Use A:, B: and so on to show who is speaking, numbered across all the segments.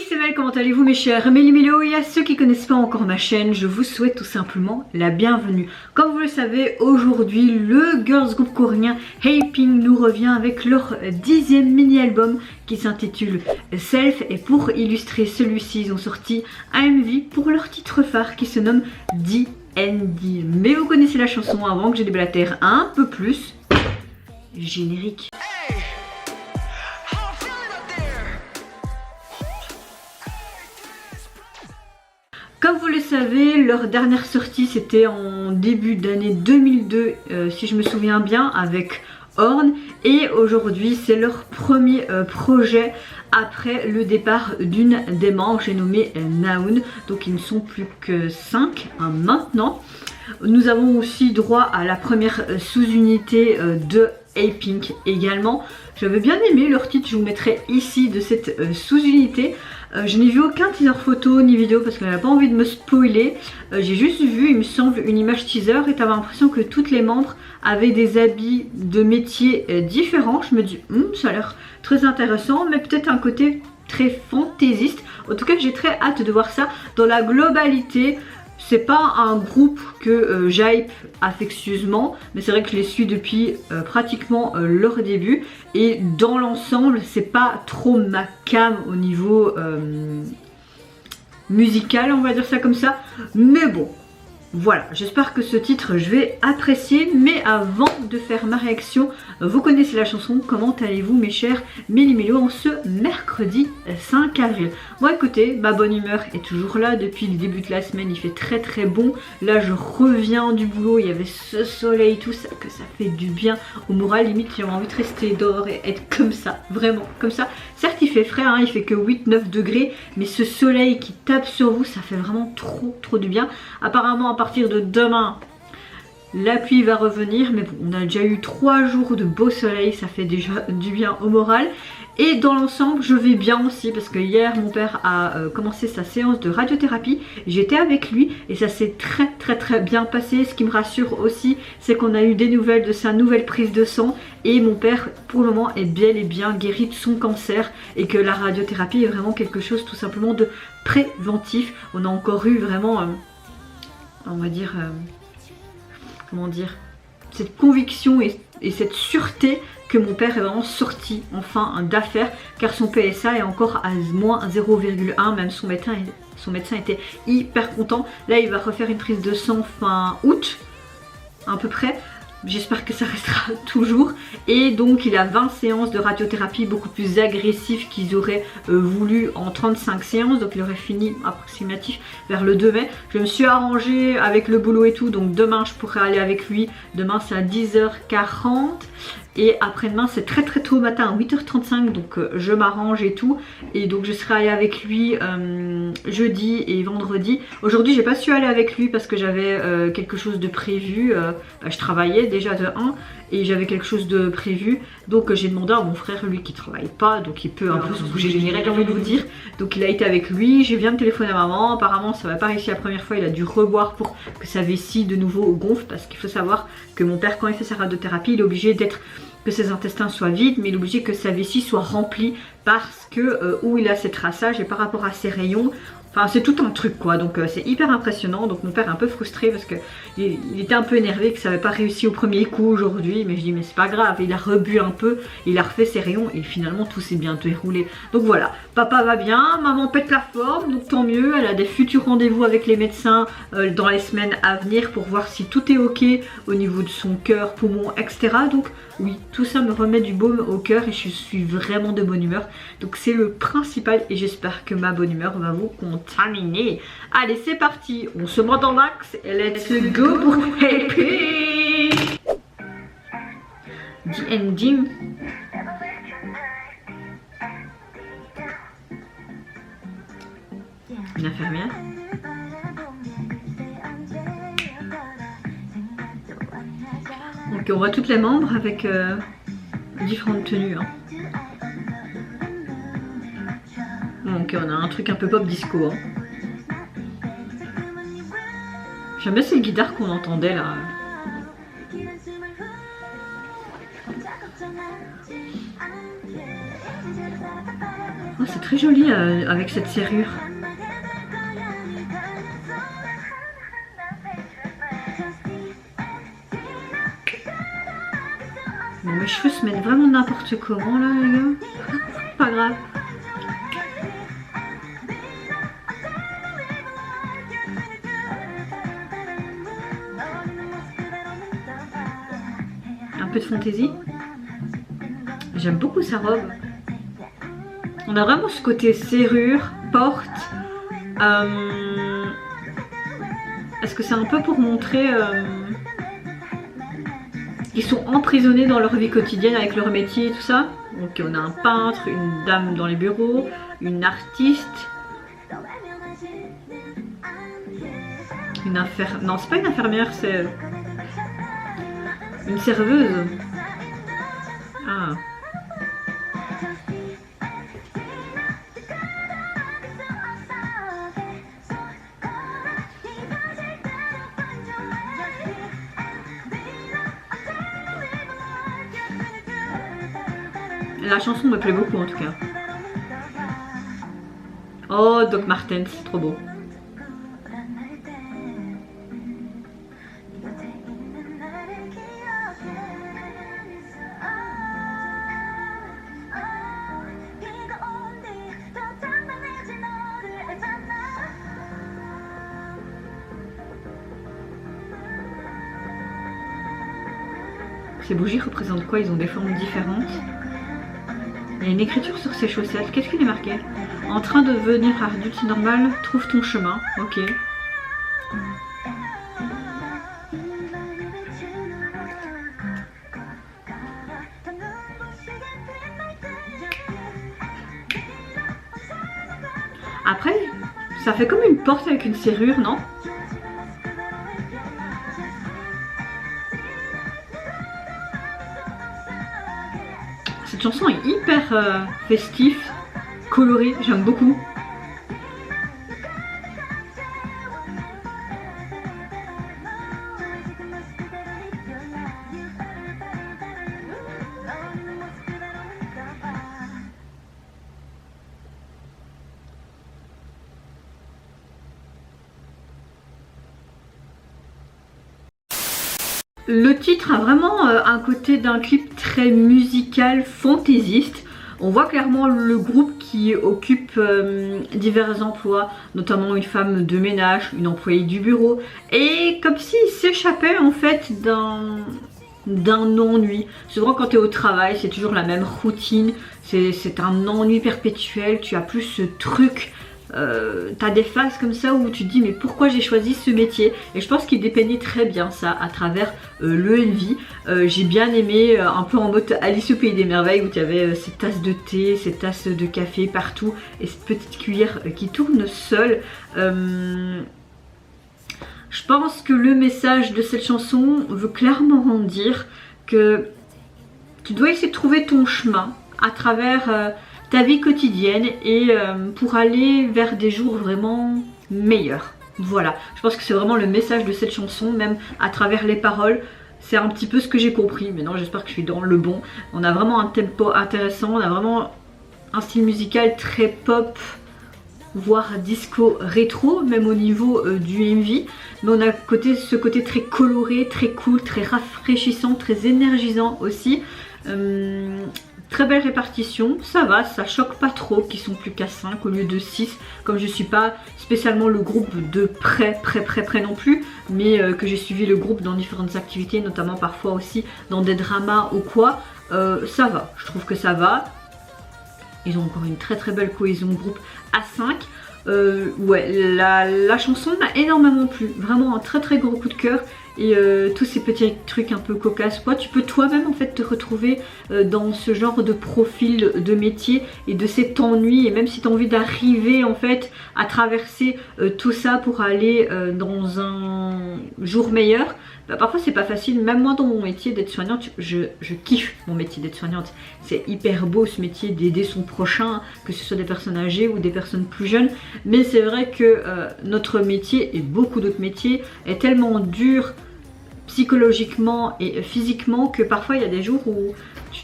A: c'est Mel, comment allez-vous mes chers Méli-Mélo? Et à ceux qui ne connaissent pas encore ma chaîne, je vous souhaite tout simplement la bienvenue. Comme vous le savez, aujourd'hui, le girls group coréen Hyping nous revient avec leur 10e mini-album qui s'intitule Self. Et pour illustrer celui-ci, ils ont sorti un MV pour leur titre phare qui se nomme D&D. Mais vous connaissez la chanson, avant que je déblatère un peu plus. Générique. Comme vous le savez, leur dernière sortie c'était en début d'année 2002 si je me souviens bien, avec Horn, et aujourd'hui c'est leur premier projet après le départ d'une des membres, j'ai nommé Naoon, donc ils ne sont plus que 5 maintenant. Nous avons aussi droit à la première sous-unité de Apink également. J'avais bien aimé leur titre, je vous mettrai ici de cette sous-unité. Je n'ai vu aucun teaser photo ni vidéo parce qu'elle n'a pas envie de me spoiler. J'ai juste vu, il me semble, une image teaser et t'avais l'impression que toutes les membres avaient des habits de métiers différents. Je me dis, ça a l'air très intéressant, mais peut-être un côté très fantaisiste. En tout cas, j'ai très hâte de voir ça. Dans la globalité, c'est pas un groupe que j'hype affectueusement, mais c'est vrai que je les suis depuis pratiquement leur début, et dans l'ensemble c'est pas trop ma came au niveau musical, on va dire ça comme ça, mais bon. Voilà, j'espère que ce titre je vais apprécier, mais avant de faire ma réaction, vous connaissez la chanson, comment allez-vous mes chers Méli-Mélo en ce mercredi 5 avril. Bon écoutez, ma bonne humeur est toujours là depuis le début de la semaine, il fait très très bon. Là je reviens du boulot, il y avait ce soleil, tout ça, que ça fait du bien au moral, limite j'ai envie de rester dehors et être comme ça, vraiment comme ça. Certes il fait frais, hein, il fait que 8-9 degrés, mais ce soleil qui tape sur vous, ça fait vraiment trop du bien. Apparemment à partir de demain, la pluie va revenir, mais bon, on a déjà eu 3 jours de beau soleil, ça fait déjà du bien au moral. Et dans l'ensemble, je vais bien aussi parce que hier, mon père a commencé sa séance de radiothérapie. J'étais avec lui et ça s'est très bien passé. Ce qui me rassure aussi, c'est qu'on a eu des nouvelles de sa nouvelle prise de sang. Et mon père, pour le moment, est bel et bien guéri de son cancer. Et que la radiothérapie est vraiment quelque chose tout simplement de préventif. On a encore eu vraiment, on va dire, comment dire, cette conviction et cette sûreté que mon père est vraiment sorti enfin d'affaires, car son PSA est encore à moins 0,1, même son médecin était hyper content. Là il va refaire une prise de sang fin août à peu près. J'espère que ça restera toujours. Et donc il a 20 séances de radiothérapie beaucoup plus agressives qu'ils auraient voulu en 35 séances. Donc il aurait fini approximatif vers le 2 mai. Je me suis arrangée avec le boulot et tout. Donc demain je pourrai aller avec lui. Demain c'est à 10h40. Et après-demain c'est très tôt au matin, à 8h35, donc je m'arrange et tout. Et donc je serai allée avec lui jeudi et vendredi. Aujourd'hui j'ai pas su aller avec lui parce que j'avais quelque chose de prévu. Je travaillais déjà de 1 et j'avais quelque chose de prévu. Donc j'ai demandé à mon frère, lui qui travaille pas, donc il peut un peu se bouger les générales, j'ai envie de vous dire. Donc il a été avec lui, je viens de téléphoner à maman. Apparemment ça va pas réussi la première fois, il a dû reboire pour que sa vessie de nouveau gonfle. Parce qu'il faut savoir que mon père, quand il fait sa radiothérapie, il est obligé d'être, que ses intestins soient vides, mais il est obligé que sa vessie soit remplie parce que où il a ses traçages et par rapport à ses rayons, enfin c'est tout un truc quoi. Donc c'est hyper impressionnant. Donc mon père est un peu frustré parce que il était un peu énervé que ça n'avait pas réussi au premier coup aujourd'hui, mais je dis mais c'est pas grave, il a rebu un peu, il a refait ses rayons et finalement tout s'est bien déroulé. Donc voilà, papa va bien, maman pète la forme, donc tant mieux. Elle a des futurs rendez-vous avec les médecins dans les semaines à venir pour voir si tout est ok au niveau de son cœur, poumon, etc. Donc oui, tout ça me remet du baume au cœur et je suis vraiment de bonne humeur. Donc c'est le principal et j'espère que ma bonne humeur va vous contaminer. Allez, c'est parti, on se met dans l'axe et let's go pour Happy D&D. Une infirmière. Donc on voit toutes les membres avec différentes tenues. Hein. Donc on a un truc un peu pop disco. Hein. J'aime bien cette guitare qu'on entendait là. Oh, c'est très joli avec cette serrure. Bon, mes cheveux se mettent vraiment n'importe comment là, les gars. Pas grave. Un peu de fantaisie. J'aime beaucoup sa robe. On a vraiment ce côté serrure, porte. Est-ce que c'est un peu pour montrer qu'ils sont emprisonnés dans leur vie quotidienne avec leur métier et tout ça? Donc on a un peintre, une dame dans les bureaux, une artiste, une infirmière. Non, c'est pas une infirmière, c'est une serveuse. Ah. La chanson me plaît beaucoup en tout cas. Oh, Doc Martens, c'est trop beau. Ces bougies représentent quoi? Ils ont des formes différentes. Il y a une écriture sur ses chaussettes. Qu'est-ce qu'il est marqué? En train de devenir adulte normal, trouve ton chemin. Ok. Après, ça fait comme une porte avec une serrure, non? Cette chanson est hyper festive, colorée, j'aime beaucoup. Le titre a vraiment un côté d'un clip très musical, fantaisiste. On voit clairement le groupe qui occupe divers emplois, notamment une femme de ménage, une employée du bureau, et comme s'il s'échappait en fait d'un ennui. Souvent quand tu es au travail, c'est toujours la même routine, c'est un ennui perpétuel, tu as plus ce truc. T'as des phases comme ça où tu te dis mais pourquoi j'ai choisi ce métier, et je pense qu'il dépeignait très bien ça à travers l'ENVI. J'ai bien aimé un peu en mode Alice au pays des merveilles où tu avais cette tasse de thé, cette tasse de café partout et cette petite cuillère qui tourne seule. Je pense que le message de cette chanson veut clairement dire que tu dois essayer de trouver ton chemin à travers ta vie quotidienne et pour aller vers des jours vraiment meilleurs. Voilà, je pense que c'est vraiment le message de cette chanson, même à travers les paroles. C'est un petit peu ce que j'ai compris. Maintenant j'espère que je suis dans le bon. On a vraiment un tempo intéressant, on a vraiment un style musical très pop, voire disco rétro, même au niveau du MV. Mais on a ce côté très coloré, très cool, très rafraîchissant, très énergisant aussi. Très belle répartition, ça va, ça choque pas trop qu'ils sont plus qu'à 5 au lieu de 6, comme je suis pas spécialement le groupe de près non plus, mais que j'ai suivi le groupe dans différentes activités, notamment parfois aussi dans des dramas ou quoi. Ça va, je trouve que ça va. Ils ont encore une très belle cohésion de groupe à 5. Ouais, la chanson m'a énormément plu, vraiment un très gros coup de cœur. Et tous ces petits trucs un peu cocasses, quoi, tu peux toi-même en fait te retrouver dans ce genre de profil de métier et de cet ennui, et même si tu as envie d'arriver en fait à traverser tout ça pour aller dans un jour meilleur, bah, parfois c'est pas facile. Même moi dans mon métier d'aide-soignante, je kiffe mon métier d'aide-soignante. C'est hyper beau ce métier d'aider son prochain, que ce soit des personnes âgées ou des personnes plus jeunes, mais c'est vrai que notre métier et beaucoup d'autres métiers est tellement dur psychologiquement et physiquement que parfois il y a des jours où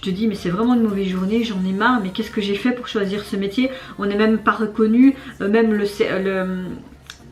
A: te dis mais c'est vraiment une mauvaise journée, j'en ai marre, mais qu'est-ce que j'ai fait pour choisir ce métier? On n'est même pas reconnu, même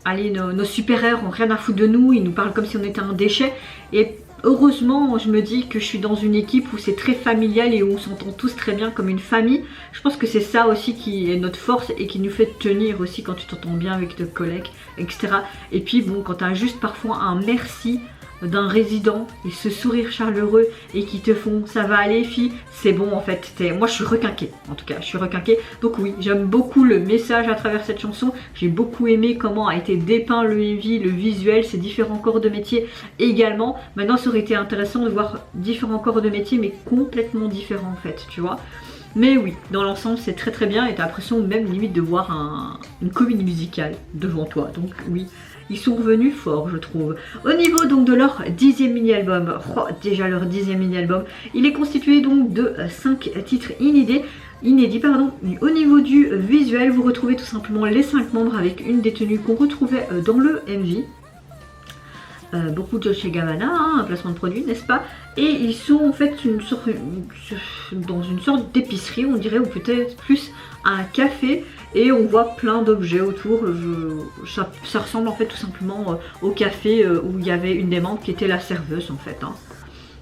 A: allez, nos supérieurs ont rien à foutre de nous, ils nous parlent comme si on était un déchet. Et heureusement, je me dis que je suis dans une équipe où c'est très familial et où on s'entend tous très bien comme une famille. Je pense que c'est ça aussi qui est notre force et qui nous fait tenir aussi quand tu t'entends bien avec tes collègues, etc. Et puis bon, quand tu as juste parfois un merci d'un résident et ce sourire chaleureux et qui te font ça va aller fille, c'est bon en fait. Moi je suis requinquée, en tout cas je suis requinquée. Donc oui, j'aime beaucoup le message à travers cette chanson. J'ai beaucoup aimé comment a été dépeint le MV, le visuel, ces différents corps de métier également. Maintenant ça aurait été intéressant de voir différents corps de métier mais complètement différents en fait, tu vois. Mais oui, dans l'ensemble c'est très très bien et t'as l'impression même limite de voir une comédie musicale devant toi. Donc oui, ils sont revenus forts je trouve. Au niveau donc de leur 10e mini-album, déjà leur 10e mini-album, il est constitué donc de 5 titres inédits. Au niveau du visuel, vous retrouvez tout simplement les 5 membres avec une des tenues qu'on retrouvait dans le MV. Beaucoup de Dolce & Gabbana, un placement de produit, n'est-ce pas? Et ils sont en fait dans une sorte d'épicerie, on dirait, ou peut-être plus un café. Et on voit plein d'objets autour. Ça ressemble en fait tout simplement au café où il y avait une des membres qui était la serveuse en fait. Hein.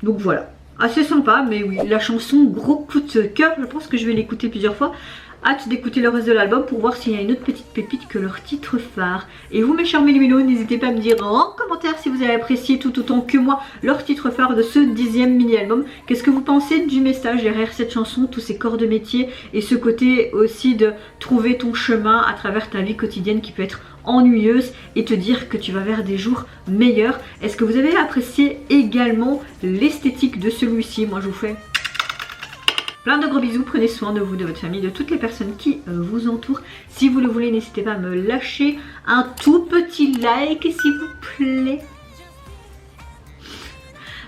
A: Donc voilà, assez sympa, mais oui, la chanson, gros coup de cœur. Je pense que je vais l'écouter plusieurs fois. Hâte d'écouter le reste de l'album pour voir s'il y a une autre petite pépite que leur titre phare. Et vous mes chers Mélimélos, n'hésitez pas à me dire en commentaire si vous avez apprécié tout autant que moi leur titre phare de ce 10e mini-album. Qu'est-ce que vous pensez du message derrière cette chanson, tous ces corps de métier et ce côté aussi de trouver ton chemin à travers ta vie quotidienne qui peut être ennuyeuse et te dire que tu vas vers des jours meilleurs. Est-ce que vous avez apprécié également l'esthétique de celui-ci? Moi je vous fais plein de gros bisous, prenez soin de vous, de votre famille, de toutes les personnes qui vous entourent. Si vous le voulez, n'hésitez pas à me lâcher un tout petit like s'il vous plaît.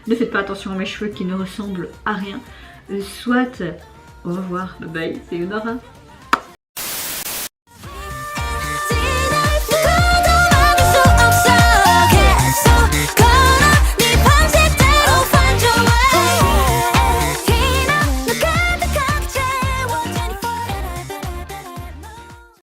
A: Ne faites pas attention à mes cheveux qui ne ressemblent à rien. Soit, au revoir, bye bye, c'est Nora.